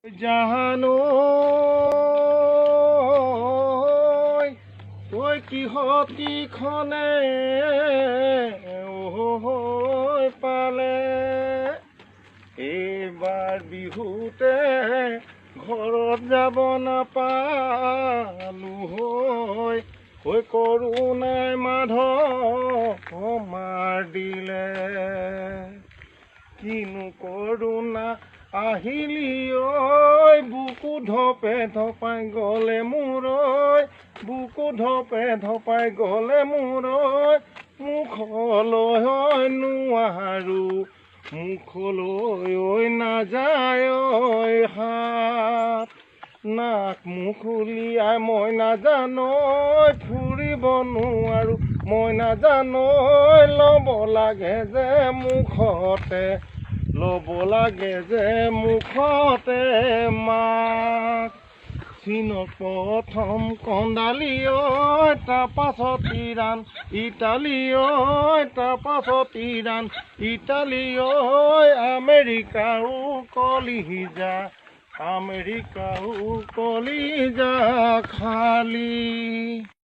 জাহানো তই কিহতিখনে পালে এইবাৰ বিহুতে ঘৰত যাব নাপালো হৈ কৰোণাই মাধৱ মাৰ দিলে কিনো কৰোণা আহিলি বুকু ধপে ধপাই গ'লে মোৰ বুকু ধপে ধপাই গ'লে মোৰ মুখলৈ নোৱাৰো মুখলৈ নাযায় হাত নাক মুখ উলিয়াই মই নাজানো ফুৰিব নোৱাৰো মই নাজানো ল'ব লাগে যে মুখতে ল'ব লাগে যে মুখতে মাক চীনত প্ৰথম কন্দালি তাৰপাছত ইৰাণ ইটালী তাৰপাছত ইৰাণ ইটালী আমেৰিকাও কলিজা আমেৰিকাও কলিজা খালি।